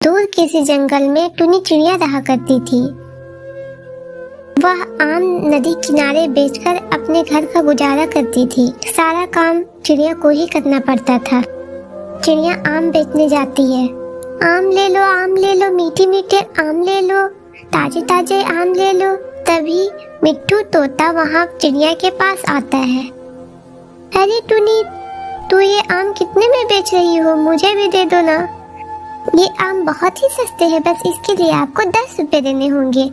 दूर किसी जंगल में टुनी चिड़िया रहा करती थी। वह आम नदी किनारे बेचकर अपने घर का गुजारा करती थी। सारा काम चिड़िया को ही करना पड़ता था। चिड़िया आम बेचने जाती है। आम ले लो, मीठे मीठे आम ले लो, ताजे ताजे आम ले लो। तभी मिट्ठू तोता वहाँ चिड़िया के पास आता है। अरे टुनी, तू ये आम कितने में बेच रही हो? मुझे भी दे दो ना। ये आम बहुत ही सस्ते हैं, बस इसके लिए आपको 10 रुपए देने होंगे।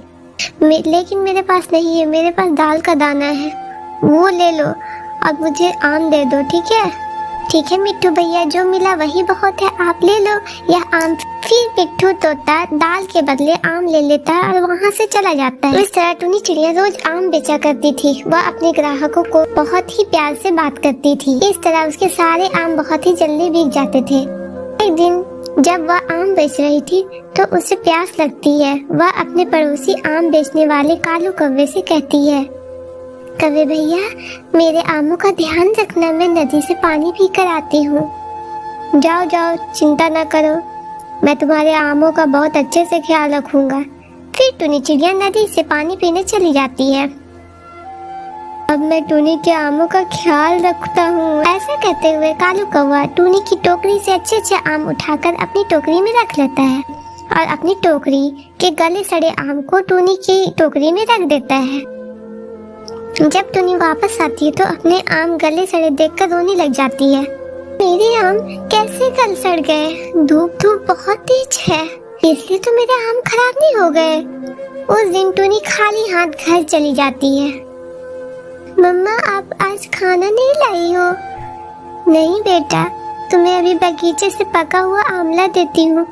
लेकिन मेरे पास नहीं है, मेरे पास दाल का दाना है, वो ले लो और मुझे आम दे दो। ठीक है मिट्ठू भैया, जो मिला वही बहुत है, आप ले लो यह आम। फिर मिट्ठू तोता दाल के बदले आम ले लेता है और वहाँ से चला जाता है। इस तरह टुनी चिड़िया रोज आम बेचा करती थी। वह अपने ग्राहकों को बहुत ही प्यार से बात करती थी। इस तरह उसके सारे आम बहुत ही जल्दी बिक जाते थे। एक दिन जब वह आम बेच रही थी तो उसे प्यास लगती है। वह अपने पड़ोसी आम बेचने वाले कालू कौवे से कहती है, कौवे भैया, मेरे आमों का ध्यान रखना, मैं नदी से पानी पी कर आती हूँ। जाओ जाओ, चिंता न करो, मैं तुम्हारे आमों का बहुत अच्छे से ख्याल रखूंगा। फिर टुनी चिड़िया नदी से पानी पीने चली जाती है। अब मैं टुनी के आमों का ख्याल रखता हूँ। ऐसा कहते हुए कालू कौवा टुनी की टोकरी से अच्छे अच्छे आम उठाकर अपनी टोकरी में रख लेता है और अपनी टोकरी के गले सड़े आम को टुनी की टोकरी में रख देता है। जब टुनी वापस आती है तो अपने आम गले सड़े देखकर रोने लग जाती है। मेरे आम कैसे गल सड़ गए? धूप बहुत तेज है, इसलिए तो मेरे आम खराब नहीं हो गए। उस दिन टुनी खाली हाथ घर चली जाती है। मम्मा, आप आज खाना नहीं लाई हो? नहीं बेटा, तुम्हें अभी बगीचे से पका हुआ आमला देती हूँ।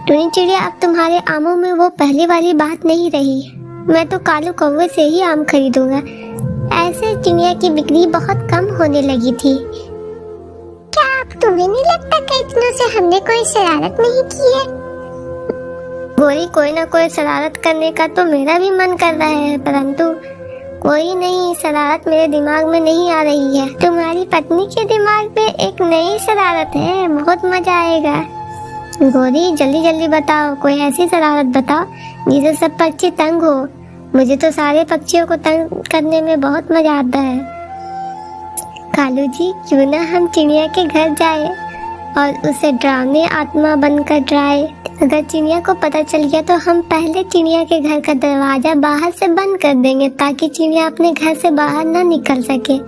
टुनी चिड़िया, अब तुम्हारे आमों में वो पहले वाली बात नहीं रही। मैं तो कालू कौवे से ही आम खरीदूंगा। ऐसे चिड़िया की बिक्री बहुत कम होने लगी थी। क्या आप तुम्हें नहीं लगता कि इतनों से हमने कोई शरारत नहीं की है? गोरी, कोई ना कोई शरारत करने का तो मेरा भी मन कर रहा है, परंतु कोई नई शरारत मेरे दिमाग में नहीं आ रही है। तुम्हारी पत्नी के दिमाग में एक नई शरारत है, बहुत मजा आएगा। गोरी, जल्दी जल्दी बताओ, कोई ऐसी शरारत बताओ जिससे सब पक्षी तंग हो। मुझे तो सारे पक्षियों को तंग करने में बहुत मजा आता है। कालू जी, क्यों ना हम चिड़िया के घर जाए और उसे डरावनी आत्मा बनकर डराए। अगर चिड़िया को पता चल गया तो हम पहले चिड़िया के घर का दरवाजा बाहर से बंद कर देंगे ताकि चिड़िया अपने घर से बाहर ना निकल सके,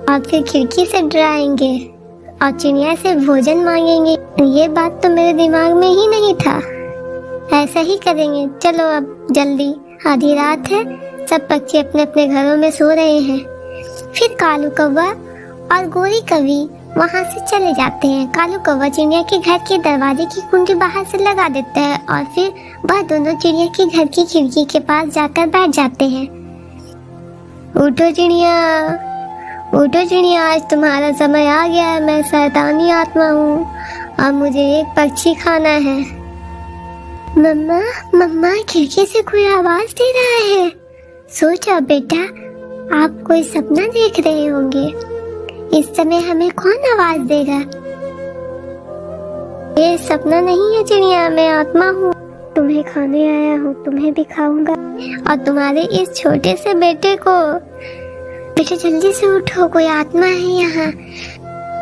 और फिर खिड़की से डराएंगे और चिड़िया से भोजन मांगेंगे। ये बात तो मेरे दिमाग में ही नहीं था। ऐसा ही करेंगे। चलो अब जल्दी, आधी रात है, सब पक्षी अपने अपने घरों में सो रहे हैं। फिर कालू कौवा और गोरी कवि वहाँ से चले जाते हैं। कालू कौवा चिड़िया के घर के दरवाजे की कुंडी बाहर से लगा देता है और फिर वह दोनों चिड़िया के घर की खिड़की के पास जाकर बैठ जाते हैं। उठो चिड़िया, उठो चिड़िया, आज तुम्हारा समय आ गया है। मैं शैतानी आत्मा हूँ और मुझे एक पक्षी खाना है। मम्मा, मम्मा, खिड़की से कोई आवाज दे रहा है। सो जाओ बेटा, आप कोई सपना देख रहे होंगे। इस समय हमें कौन आवाज देगा? ये सपना नहीं है चिड़िया, मैं आत्मा हूँ। तुम्हें खाने आया हूँ, तुम्हें भी खाऊंगा और तुम्हारे इस छोटे से बेटे को। बेटा जल्दी से उठो, कोई आत्मा है यहाँ।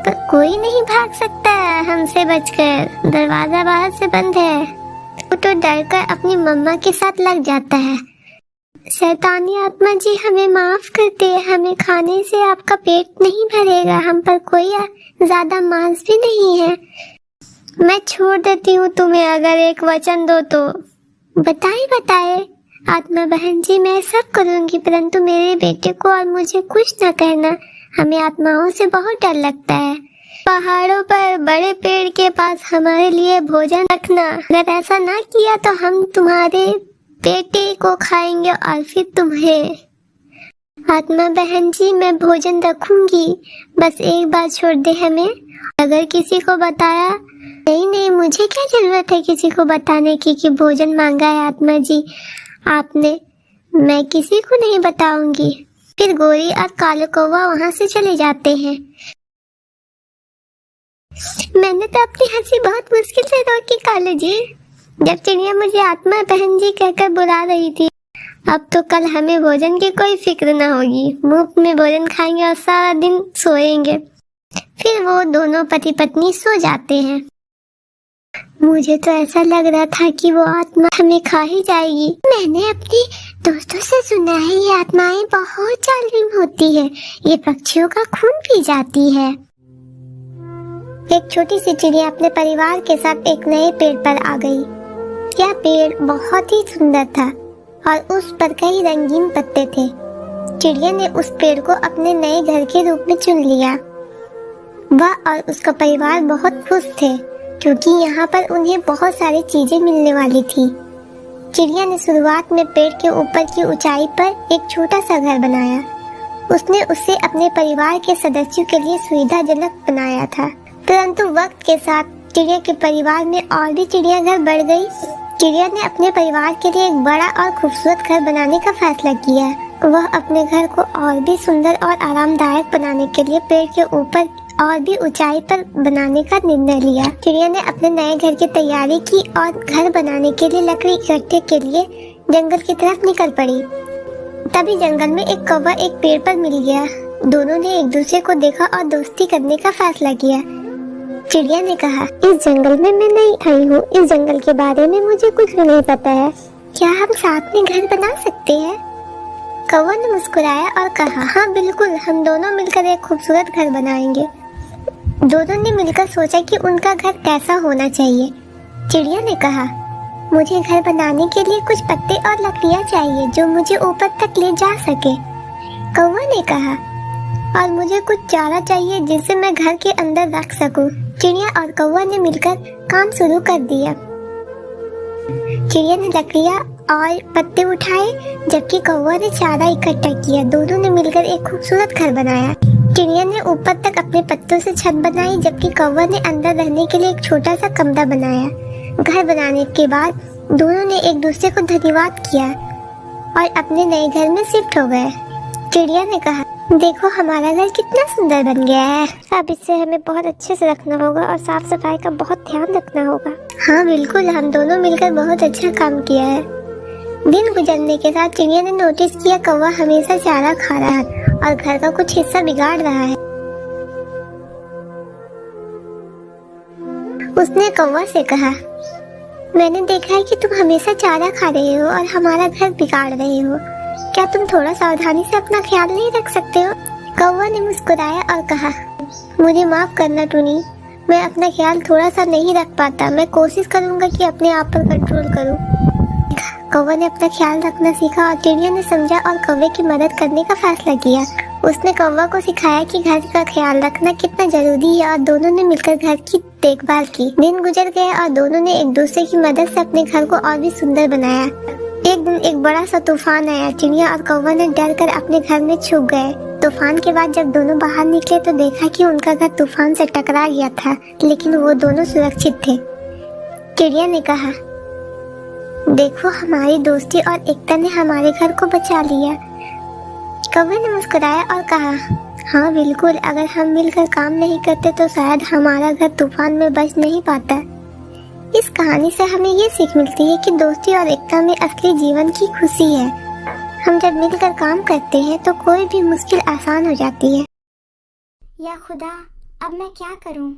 तो कोई नहीं भाग सकता हमसे बचकर, दरवाजा बाहर से बंद है। वो तो डर कर अपनी मम्मा के साथ लग जाता है। शैतानी आत्मा जी, हमें माफ कर दे, हमें खाने से आपका पेट नहीं भरेगा, हम पर कोई ज्यादा मांस भी नहीं है। मैं छोड़ देती हूँ तुम्हें अगर एक वचन दो तो। बताए आत्मा बहन जी, मैं सब करूँगी, परंतु मेरे बेटे को और मुझे कुछ न कहना। हमें आत्माओं से बहुत डर लगता है। पहाड़ों पर बड़े पेड़ के पास हमारे लिए भोजन रखना। अगर ऐसा ना किया तो हम तुम्हारे बेटे को खाएंगे और फिर तुम्हें। आत्मा बहन जी, मैं भोजन रखूंगी, बस एक बार छोड़ दे हमें। अगर किसी को बताया, नहीं, मुझे क्या जरूरत है किसी को बताने की कि भोजन मांगा है आत्मा जी आपने। मैं किसी को नहीं बताऊंगी। फिर गोरी और कालू कौवा वहाँ से चले जाते हैं। मैंने तो अपनी हंसी बहुत मुश्किल से रोकी कालू जी। जब चिड़िया मुझे आत्मा बहन जी कहकर बुला रही थी। अब तो कल हमें भोजन की कोई फिक्र न होगी, मुफ्त में भोजन खाएंगे और सारा दिन सोएंगे। फिर वो दोनों पति पत्नी सो जाते हैं। मुझे तो ऐसा लग रहा था कि वो आत्मा हमें खा ही जाएगी। मैंने अपने दोस्तों से सुना है ये आत्माएं बहुत जालिम होती है, ये पक्षियों का खून पी जाती है। एक छोटी सी चिड़िया अपने परिवार के साथ एक नए पेड़ पर आ गई। यह पेड़ बहुत ही सुंदर था और उस पर कई रंगीन पत्ते थे। चिड़िया ने उस पेड़ को अपने नए घर के रूप में चुन लिया। वह और उसका परिवार बहुत खुश थे क्योंकि यहाँ पर उन्हें बहुत सारी चीजें मिलने वाली थी। चिड़िया ने शुरुआत में पेड़ के ऊपर की ऊंचाई पर एक छोटा सा घर बनाया। उसने उसे अपने परिवार के सदस्यों के लिए सुविधाजनक बनाया था। परंतु वक्त के साथ चिड़िया के परिवार में और भी चिड़ियाघर बढ़ गई। चिड़िया ने अपने परिवार के लिए एक बड़ा और खूबसूरत घर बनाने का फैसला किया। वह अपने घर को और भी सुंदर और आरामदायक बनाने के लिए पेड़ के ऊपर और भी ऊंचाई पर बनाने का निर्णय लिया। चिड़िया ने अपने नए घर की तैयारी की और घर बनाने के लिए लकड़ी इकट्ठे के लिए जंगल की तरफ निकल पड़ी। तभी जंगल में एक कौवा एक पेड़ पर मिल गया। दोनों ने एक दूसरे को देखा और दोस्ती करने का फैसला किया। चिड़िया ने कहा, इस जंगल में मैं नई आई हूँ, इस जंगल के बारे में मुझे कुछ भी नहीं पता है, क्या हम साथ में घर बना सकते हैं? कौवा ने मुस्कुराया और कहा, हाँ बिल्कुल, हम दोनों मिलकर एक खूबसूरत घर बनाएंगे। दोनों ने मिलकर सोचा कि उनका घर कैसा होना चाहिए। चिड़िया ने कहा, मुझे घर बनाने के लिए कुछ पत्ते और लकड़ियाँ चाहिए जो मुझे ऊपर तक ले जा सके। कौवा ने कहा, और मुझे कुछ चारा चाहिए जिसे मैं घर के अंदर रख सकूं। चिड़िया और कौवा ने मिलकर काम शुरू कर दिया। चिड़िया ने लकड़ियाँ और पत्ते उठाए जबकि कौवा ने चारा इकट्ठा किया। दोनों ने मिलकर एक खूबसूरत घर बनाया। चिड़िया ने ऊपर तक अपने पत्तों से छत बनाई जबकि कौवा ने अंदर रहने के लिए एक छोटा सा कमरा बनाया। घर बनाने के बाद दोनों ने एक दूसरे को धन्यवाद किया और अपने नए घर में शिफ्ट हो गए। चिड़िया ने कहा, देखो हमारा घर कितना सुंदर बन गया है। अब इसे हमें बहुत अच्छे से रखना होगा और साफ सफाई का बहुत ध्यान रखना होगा। हाँ बिल्कुल, हम दोनों मिलकर बहुत अच्छा काम किया है। दिन गुजरने के साथ चिड़िया ने नोटिस किया कौवा हमेशा चारा खा रहा है और घर का कुछ हिस्सा बिगाड़ रहा है। उसने कौवा से कहा, मैंने देखा है कि तुम हमेशा चारा खा रहे हो और हमारा घर बिगाड़ रहे हो, क्या तुम थोड़ा सावधानी से अपना ख्याल नहीं रख सकते हो? कौवा ने मुस्कुराया और कहा, मुझे माफ करना टूनी, मैं अपना ख्याल थोड़ा सा नहीं रख पाता। मैं कोशिश करूंगा कि अपने आप पर कंट्रोल करूं। कौवा ने अपना ख्याल रखना सीखा और चिड़िया ने समझा और कौवे की मदद करने का फैसला किया। उसने कौवा को सिखाया कि घर का ख्याल रखना कितना जरूरी है और दोनों ने मिलकर घर की देखभाल की। दिन गुजर गए और दोनों ने एक दूसरे की मदद से अपने घर को और भी सुंदर बनाया। एक दिन एक बड़ा सा तूफान आया। चिड़िया और कौवा ने डर कर अपने घर में छुप गए। तूफान के बाद जब दोनों बाहर निकले तो देखा कि उनका घर तूफान से टकरा गया था, लेकिन वो दोनों सुरक्षित थे। चिड़िया ने कहा, देखो हमारी दोस्ती और एकता ने हमारे घर को बचा लिया। कौवे ने मुस्कुराया और कहा, हाँ बिल्कुल, अगर हम मिलकर काम नहीं करते तो शायद हमारा घर तूफान में बच नहीं पाता। इस कहानी से हमें ये सीख मिलती है कि दोस्ती और एकता में असली जीवन की खुशी है। हम जब मिलकर काम करते हैं तो कोई भी मुश्किल आसान हो जाती है। या खुदा, अब मैं क्या करूं?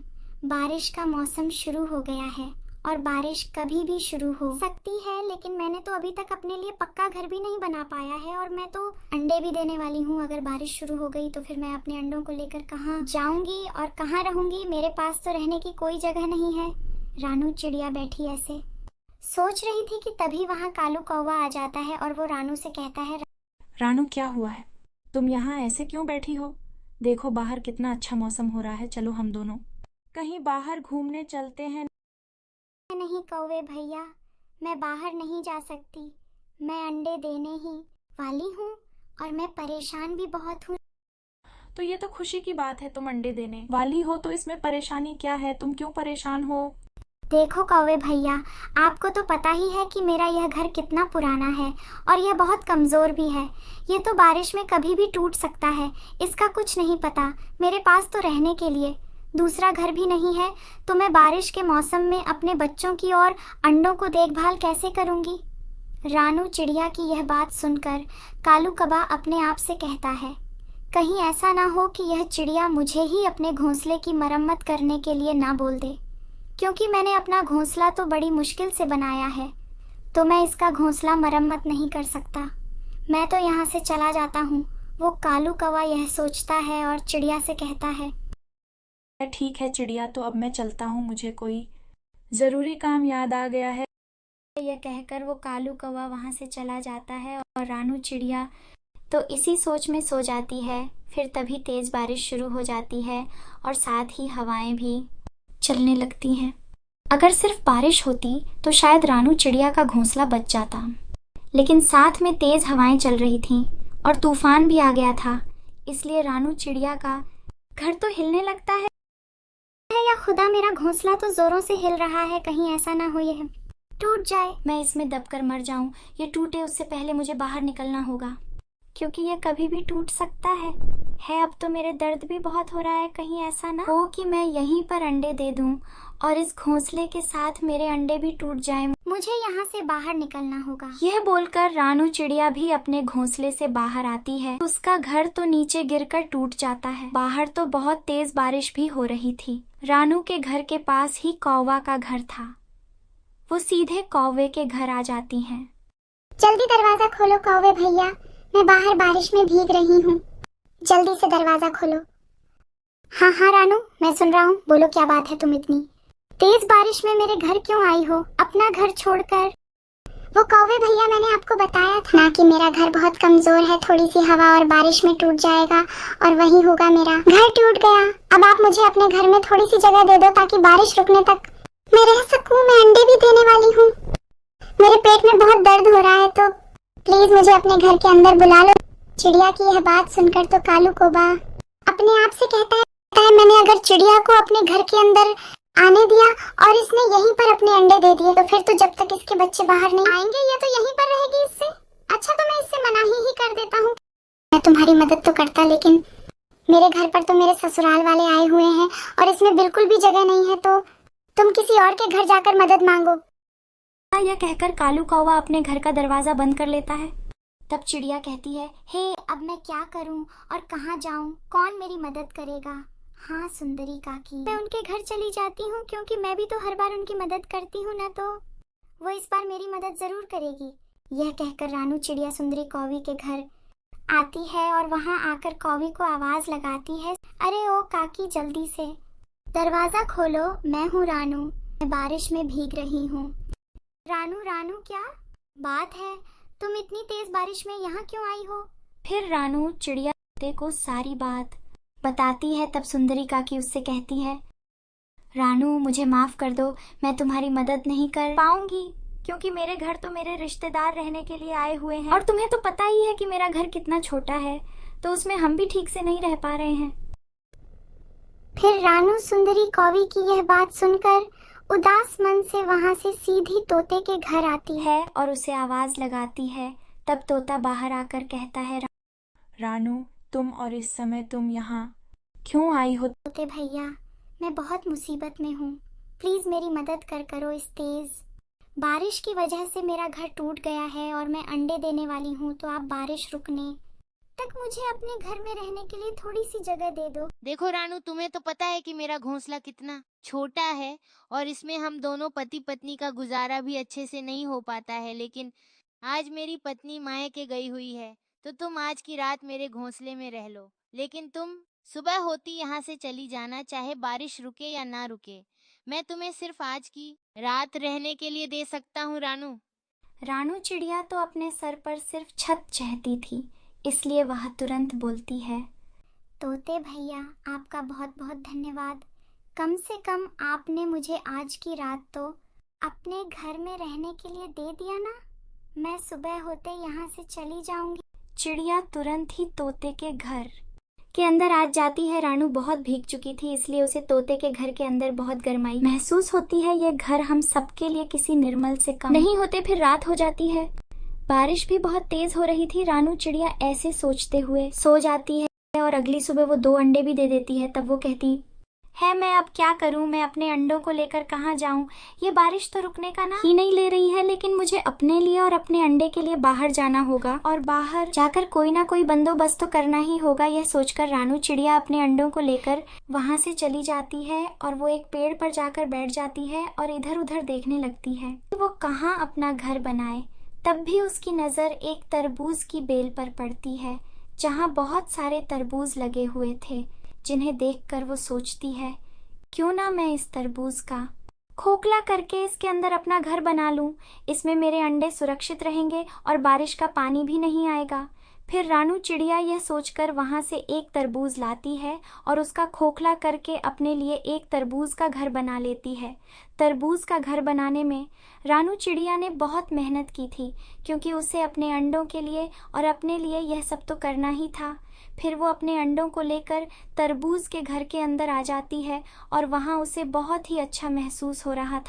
बारिश का मौसम शुरू हो गया है और बारिश कभी भी शुरू हो सकती है, लेकिन मैंने तो अभी तक अपने लिए पक्का घर भी नहीं बना पाया है और मैं तो अंडे भी देने वाली हूँ। अगर बारिश शुरू हो गई तो फिर मैं अपने अंडों को लेकर कहाँ जाऊंगी और कहाँ रहूंगी? मेरे पास तो रहने की कोई जगह नहीं है। रानू चिड़िया बैठी ऐसे सोच रही थी कि तभी वहाँ कालू कौवा आ जाता है और वो रानू से कहता है, रानू क्या हुआ है? तुम यहाँ ऐसे क्यों बैठी हो? देखो बाहर कितना अच्छा मौसम हो रहा है, चलो हम दोनों कहीं बाहर घूमने चलते हैं। नहीं कौवे भैया, मैं बाहर नहीं जा सकती, मैं अंडे देने ही वाली हूँ और मैं परेशान भी बहुत हूँ। तो ये तो खुशी की बात है, तुम अंडे देने वाली हो तो इसमें परेशानी क्या है? तुम क्यों परेशान हो? देखो कौवे भैया, आपको तो पता ही है कि मेरा यह घर कितना पुराना है और यह बहुत कमज़ोर भी है। ये तो बारिश में कभी भी टूट सकता है, इसका कुछ नहीं पता। मेरे पास तो रहने के लिए दूसरा घर भी नहीं है, तो मैं बारिश के मौसम में अपने बच्चों की और अंडों को देखभाल कैसे करूंगी? रानू चिड़िया की यह बात सुनकर कालू कौवा अपने आप से कहता है, कहीं ऐसा ना हो कि यह चिड़िया मुझे ही अपने घोंसले की मरम्मत करने के लिए ना बोल दे, क्योंकि मैंने अपना घोंसला तो बड़ी मुश्किल से बनाया है, तो मैं इसका घोंसला मरम्मत नहीं कर सकता। मैं तो यहाँ से चला जाता हूँ। वो कालू कौवा यह सोचता है और चिड़िया से कहता है, ठीक है चिड़िया, तो अब मैं चलता हूँ, मुझे कोई ज़रूरी काम याद आ गया है। यह कहकर वो कालू कौवा वहाँ से चला जाता है और रानू चिड़िया तो इसी सोच में सो जाती है। फिर तभी तेज़ बारिश शुरू हो जाती है और साथ ही हवाएं भी चलने लगती हैं। अगर सिर्फ बारिश होती तो शायद रानू चिड़िया का घोंसला बच जाता, लेकिन साथ में तेज़ हवाएं चल रही थीं और तूफान भी आ गया था, इसलिए रानू चिड़िया का घर तो हिलने लगता है। या खुदा, मेरा घोंसला तो जोरों से हिल रहा है, कहीं ऐसा ना हो यह टूट जाए, मैं इसमें दबकर मर जाऊं। ये टूटे उससे पहले मुझे बाहर निकलना होगा, क्योंकि ये कभी भी टूट सकता है। अब तो मेरे दर्द भी बहुत हो रहा है, कहीं ऐसा ना हो कि मैं यहीं पर अंडे दे दूं और इस घोंसले के साथ मेरे अंडे भी टूट जाएं। मुझे यहाँ से बाहर निकलना होगा। यह बोलकर रानू चिड़िया भी अपने घोंसले से बाहर आती है। उसका घर तो नीचे गिरकर टूट जाता है। बाहर तो बहुत तेज बारिश भी हो रही थी। रानू के घर के पास ही कौवा का घर था। वो सीधे कौवे के घर आ जाती हैं। जल्दी दरवाजा खोलो कौवे भैया, मैं बाहर बारिश में भीग रही हूँ, जल्दी से दरवाजा खोलो। हाँ हाँ रानू, मैं सुन रहा हूँ, बोलो क्या बात है, तुम इतनी तेज बारिश में मेरे घर क्यों आई हो, अपना घर छोड़कर? वो कौवे भैया, मैंने आपको बताया था ना कि मेरा घर बहुत कमजोर है, थोड़ी सी हवा और बारिश में टूट जाएगा और वही होगा, मेरा घर टूट गया। अब आप मुझे अपने घर में थोड़ी सी जगह दे दो ताकि बारिश रुकने तक मैं रह सकूं। मैं अंडे भी देने वाली हूँ, मेरे पेट में बहुत दर्द हो रहा है, तो प्लीज मुझे अपने घर के अंदर बुला लो। चिड़िया की यह बात सुनकर तो कालू कौवा अपने आप से कहता है, मैंने अगर चिड़िया को अपने घर के अंदर आने दिया और इसने यहीं पर अपने अंडे दे दिए, तो फिर तो जब तक इसके बच्चे बाहर नहीं आएंगे ये तो यहीं पर रहेगी इससे। अच्छा, तो मैं इससे मनाही ही कर देता हूँ। मैं तुम्हारी मदद तो करता, लेकिन मेरे घर पर तो मेरे ससुराल वाले आए हुए हैं और इसमें बिल्कुल भी जगह नहीं है, तो तुम किसी और के घर जाकर मदद मांगो। यह कहकर कालू कौवा अपने घर का दरवाजा बंद कर लेता है। तब चिड़िया कहती है, हे अब मैं क्या करूं और कहाँ जाऊं, कौन मेरी मदद करेगा? हाँ सुंदरी काकी, मैं उनके घर चली जाती हूँ, क्योंकि मैं भी तो हर बार उनकी मदद करती हूँ ना, तो वो इस बार मेरी मदद जरूर करेगी। यह कहकर रानू चिड़िया सुंदरी कौवी के घर आती है और वहाँ आकर कौवी को आवाज लगाती है, अरे ओ काकी जल्दी से दरवाजा खोलो, मैं हूँ रानू, मैं बारिश में भीग रही हूँ। रानू रानू क्या बात है, तुम इतनी तेज बारिश में यहाँ क्यों आई हो? फिर रानू चिड़िया को सारी बात बताती है। तब सुंदरी काकी उससे कहती है, रानू मुझे माफ कर दो, मैं तुम्हारी मदद नहीं कर पाऊंगी, क्योंकि मेरे घर तो मेरे रिश्तेदार रहने के लिए आए हुए हैं और तुम्हें तो पता ही है कि मेरा घर कितना छोटा है, तो उसमें हम भी ठीक से नहीं रह पा रहे हैं। फिर रानू सुंदरी कौवी की यह बात सुनकर उदास मन से वहां से सीधी तोते के घर आती है और उसे आवाज लगाती है। तब तोता बाहर आकर कहता है, रानू तुम और इस समय तुम यहाँ क्यों आई हो? तोते भैया, मैं बहुत मुसीबत में हूँ, प्लीज मेरी मदद करो। इस तेज बारिश की वजह से मेरा घर टूट गया है और मैं अंडे देने वाली हूँ, तो आप बारिश रुकने तक मुझे अपने घर में रहने के लिए थोड़ी सी जगह दे दो। देखो रानू, तुम्हें तो पता है कि मेरा घोंसला कितना छोटा है और इसमें हम दोनों पति पत्नी का गुजारा भी अच्छे से नहीं हो पाता है, लेकिन आज मेरी पत्नी मायके गई हुई है, तो तुम आज की रात मेरे घोंसले में रह लो, लेकिन तुम सुबह होती यहाँ से चली जाना, चाहे बारिश रुके या ना रुके। मैं तुम्हें सिर्फ आज की रात रहने के लिए दे सकता हूँ रानू। रानू चिड़िया तो अपने सर पर सिर्फ छत चाहती थी, इसलिए वह तुरंत बोलती है, तोते भैया आपका बहुत बहुत धन्यवाद, कम से कम आपने मुझे आज की रात तो अपने घर में रहने के लिए दे दिया ना, मैं सुबह होते यहाँ से चली जाऊंगी। चिड़िया तुरंत ही तोते के घर के अंदर आ जाती है। रानू बहुत भीग चुकी थी, इसलिए उसे तोते के घर के अंदर बहुत गर्माई महसूस होती है। ये घर हम सबके लिए किसी निर्मल से कम नहीं होते। फिर रात हो जाती है, बारिश भी बहुत तेज हो रही थी। रानू चिड़िया ऐसे सोचते हुए सो जाती है और अगली सुबह वो 2 अंडे भी दे देती है। तब वो कहती है। मैं अब क्या करूं? मैं अपने अंडों को लेकर कहाँ जाऊं? ये बारिश तो रुकने का नाम ही नहीं ले रही है, लेकिन मुझे अपने लिए और अपने अंडे के लिए बाहर जाना होगा और बाहर जाकर कोई ना कोई बंदोबस्त तो करना ही होगा। यह सोचकर रानू चिड़िया अपने अंडों को लेकर वहां से चली जाती है और वो एक पेड़ पर जाकर बैठ जाती है और इधर उधर देखने लगती है कि वो कहाँ अपना घर बनाए। तब भी उसकी नजर एक तरबूज की बेल पर पड़ती है, जहाँ बहुत सारे तरबूज लगे हुए थे, जिन्हें देखकर वो सोचती है, क्यों ना मैं इस तरबूज का खोखला करके इसके अंदर अपना घर बना लूं। इसमें मेरे अंडे सुरक्षित रहेंगे और बारिश का पानी भी नहीं आएगा। फिर रानू चिड़िया यह सोचकर वहां से एक तरबूज लाती है और उसका खोखला करके अपने लिए एक तरबूज का घर बना लेती है। तरबूज का घर बनाने में रानू चिड़िया ने बहुत मेहनत की थी, क्योंकि उसे अपने अंडों के लिए और अपने लिए यह सब तो करना ही था। फिर वो अपने अंडों को लेकर तरबूज के घर के अंदर आ जाती है और वहाँ उसे बहुत ही अच्छा महसूस हो रहा था।